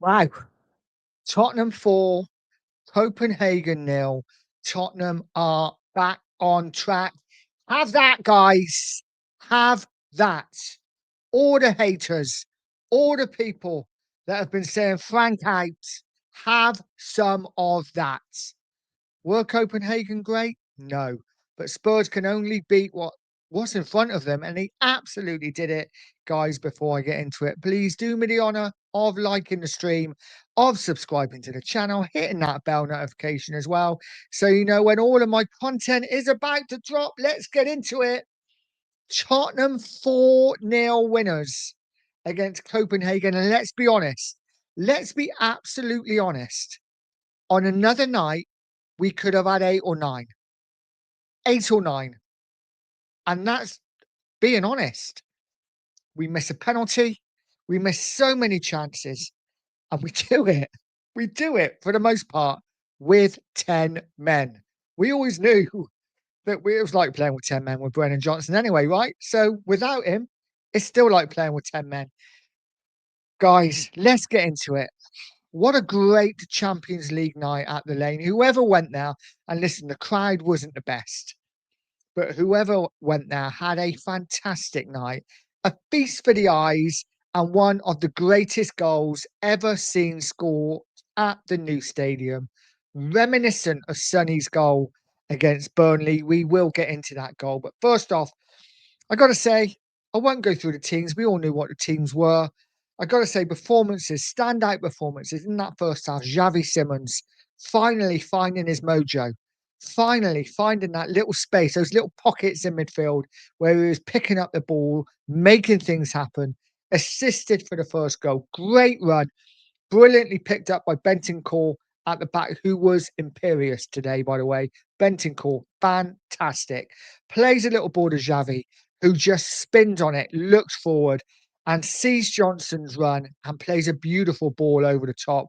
Wow. Tottenham 4, Copenhagen nil. Tottenham are back on track. Have that, guys. Have that. All the haters, all the people that have been saying Frank out, have some of that. Were Copenhagen great? No. But Spurs can only beat what's in front of them, and they absolutely did it. Guys, before I get into it, please do me the honor of liking the stream, of subscribing to the channel, hitting that bell notification as well, so you know when all of my content is about to drop. Let's get into it. Tottenham 4-0 winners against Copenhagen. And let's be honest, let's be absolutely honest. On another night, we could have had 8 or 9. 8 or 9. And that's being honest. We miss a penalty. We miss so many chances. And we do it. We do it for the most part with 10 men. We always knew that it was like playing with 10 men with Brennan Johnson anyway, right? So without him, it's still like playing with 10 men. Guys, let's get into it. What a great Champions League night at the Lane. Whoever went there, and listen, the crowd wasn't the best, but whoever went there had a fantastic night, a feast for the eyes, and one of the greatest goals ever seen scored at the new stadium. Reminiscent of Sonny's goal against Burnley. We will get into that goal. But first off, I got to say, I won't go through the teams. We all knew what the teams were. I got to say, performances, standout performances in that first half. Xavi Simons finally finding his mojo, finally finding that little space, those little pockets in midfield where he was picking up the ball, making things happen, assisted for the first goal. Great run, brilliantly picked up by Bentancur at the back, who was imperious today, by the way. Bentancur, fantastic. Plays a little ball to Xavi, who just spins on it, looks forward, and sees Johnson's run and plays a beautiful ball over the top.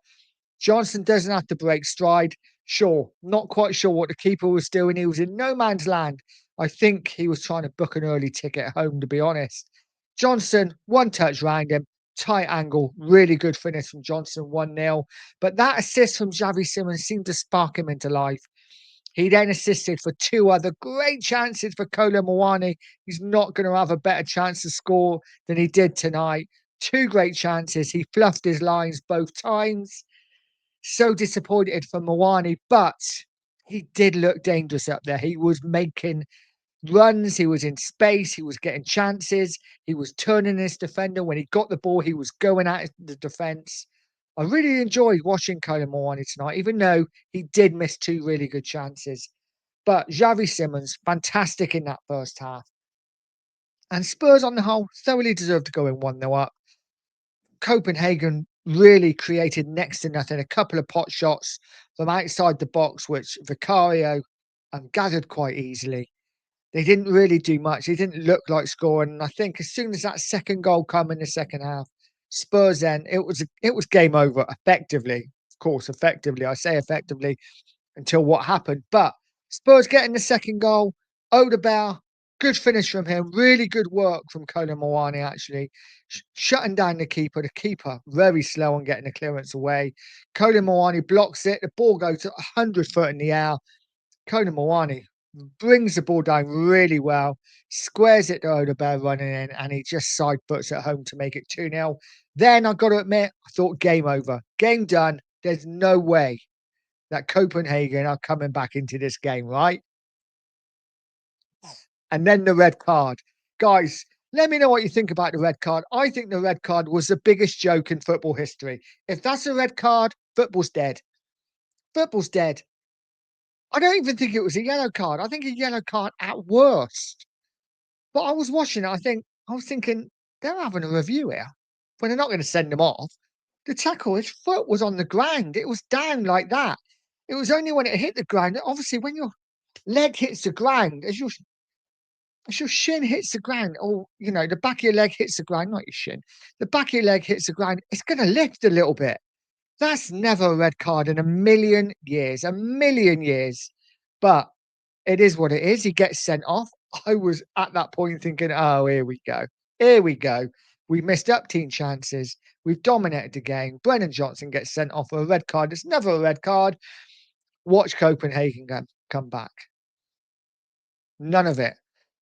Johnson doesn't have to break stride. Sure, not quite sure what the keeper was doing. He was in no man's land. I think he was trying to book an early ticket home, to be honest. Johnson, one touch round him, tight angle, really good finish from Johnson, 1-0. But that assist from Xavi Simons seemed to spark him into life. He then assisted for 2 other great chances for Kolo Muani. He's not going to have a better chance to score than he did tonight. 2 great chances. He fluffed his lines both times. So disappointed for Muani, but he did look dangerous up there. He was making runs, he was in space, he was getting chances, he was turning his defender. When he got the ball, he was going at the defence. I really enjoyed watching Kolo Muani tonight, even though he did miss 2 really good chances. But Xavi Simons, fantastic in that first half. And Spurs, on the whole, thoroughly deserved to go in 1-0 up. Copenhagen really created next to nothing. A couple of pot shots from outside the box, which Vicario gathered quite easily. They didn't really do much. They didn't look like scoring. And I think as soon as that second goal came in the second half, Spurs then, it was game over effectively. Of course, effectively. I say effectively until what happened. But Spurs getting the second goal. Odegaard, good finish from him. Really good work from Kolo Muani, actually. Shutting down the keeper. The keeper very slow on getting the clearance away. Kolo Muani blocks it. The ball goes 100 foot in the air. Kolo Muani brings the ball down really well, squares it to Odegaard running in, and he just side foots it home to make it 2-0. Then I've got to admit, I thought game over. Game done. There's no way that Copenhagen are coming back into this game, right? And then the red card. Guys, let me know what you think about the red card. I think the red card was the biggest joke in football history. If that's a red card, football's dead. Football's dead. I don't even think it was a yellow card. I think a yellow card at worst. But I was watching it. I was thinking, they're having a review here. But they're not going to send him off. The tackle, his foot was on the ground. It was down like that. It was only when it hit the ground. Obviously, when your leg hits the ground, as your shin hits the ground, or the back of your leg hits the ground, not your shin. The back of your leg hits the ground. It's going to lift a little bit. That's never a red card in a million years. But it is what it is. He gets sent off. I was at that point thinking, oh, here we go. Here we go. We missed up team chances. We've dominated the game. Brennan Johnson gets sent off for a red card. It's never a red card. Watch Copenhagen come back. None of it.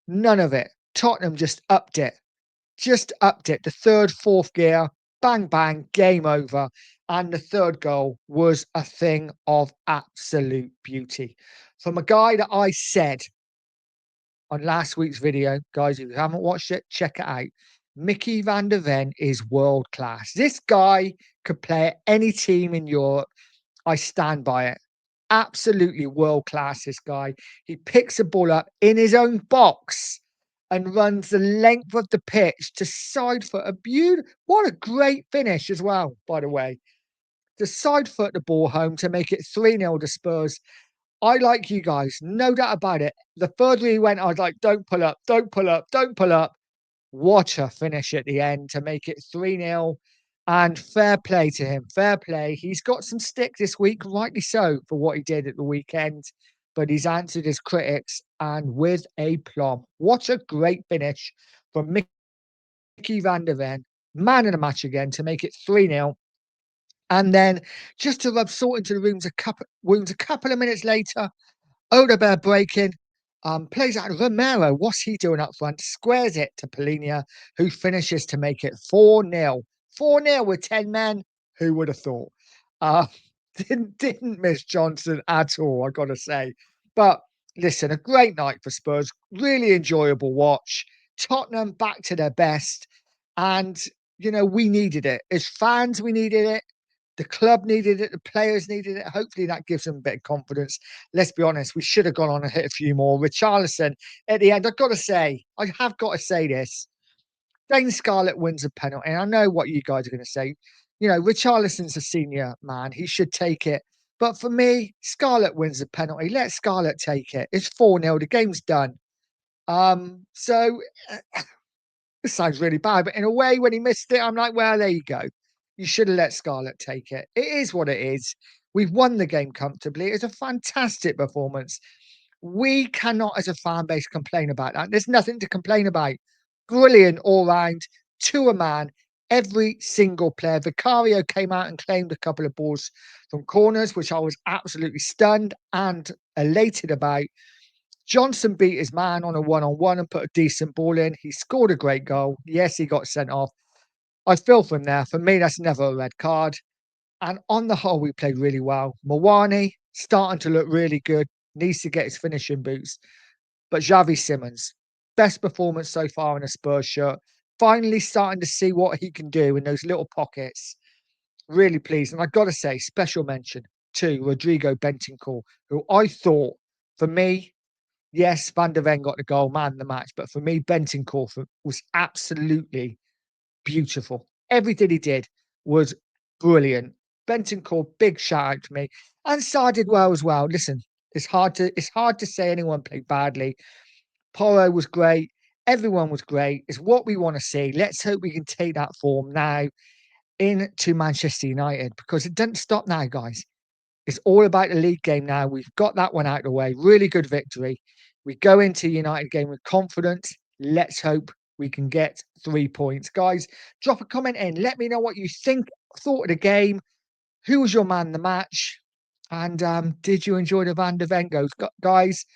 None of it. Tottenham just upped it. Just upped it. The third, fourth gear. Bang, bang. Game over. And the third goal was a thing of absolute beauty. From a guy that I said on last week's video, guys, if you haven't watched it, check it out. Mickey van der Ven is world class. This guy could play at any team in Europe. I stand by it. Absolutely world class, this guy. He picks the ball up in his own box and runs the length of the pitch to side foot a beautiful. What a great finish as well, by the way. To side foot the ball home to make it 3-0 to Spurs. I like you guys, no doubt about it. The further he went, I was like, don't pull up, don't pull up, don't pull up. What a finish at the end to make it 3-0. And fair play to him. Fair play. He's got some stick this week, rightly so, for what he did at the weekend. But he's answered his critics and with aplomb. What a great finish from Mickey van der Ven, man of the match again, to make it 3-0. And then just to rub salt into the wounds a couple of minutes later, Odegaard breaking, plays out Romero. What's he doing up front? Squares it to Polinia, who finishes to make it 4-0. 4-0 with 10 men. Who would have thought? Uh, didn't miss Johnson at all, I got to say. But listen, a great night for Spurs. Really enjoyable watch. Tottenham back to their best. And, you know, we needed it. As fans, we needed it. The club needed it. The players needed it. Hopefully that gives them a bit of confidence. Let's be honest, we should have gone on and hit a few more. Richarlison at the end, I've got to say, I have got to say this. Dane Scarlett wins a penalty. And I know what you guys are going to say. You know, Richarlison's a senior man. He should take it. But for me, Scarlett wins the penalty. Let Scarlett take it. It's 4-0. The game's done. So this sounds really bad, but in a way, when he missed it, I'm like, well, there you go. You should have let Scarlett take it. It is what it is. We've won the game comfortably. It's a fantastic performance. We cannot, as a fan base, complain about that. There's nothing to complain about. Brilliant all round, to a man, every single player. Vicario came out and claimed a couple of balls from corners, which I was absolutely stunned and elated about. Johnson beat his man on a one-on-one and put a decent ball in. He scored a great goal. Yes, he got sent off. I feel for him there. For me, that's never a red card. And on the whole, we played really well. Mawani starting to look really good. Needs to get his finishing boots. But Xavi Simons, best performance so far in a Spurs shirt. Finally starting to see what he can do in those little pockets. Really pleased. And I've got to say, special mention to Rodrigo Bentancur, who I thought, for me, yes, Van der Ven got the goal, man of the match. But for me, Bentancur was absolutely beautiful. Everything he did was brilliant. Bentancur, big shout out to me. And Sarr did well as well. Listen, it's hard to say anyone played badly. Porro was great. Everyone was great. It's what we want to see. Let's hope we can take that form now into Manchester United, because it doesn't stop now, guys. It's all about the league game now. We've got that one out of the way. Really good victory. We go into United game with confidence. Let's hope we can get 3 points. Guys, drop a comment in. Let me know what you thought of the game. Who was your man in the match? And did you enjoy the Van der Ven goals? Guys,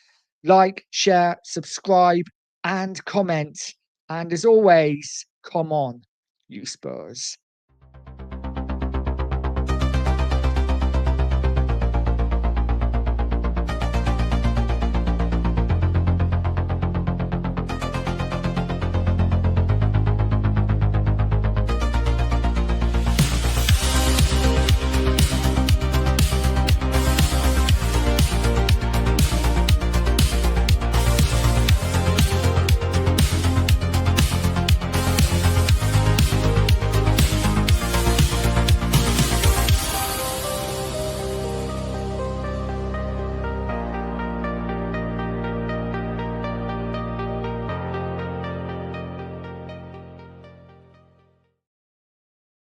like, share, subscribe, and comment. And as always, come on, you Spurs.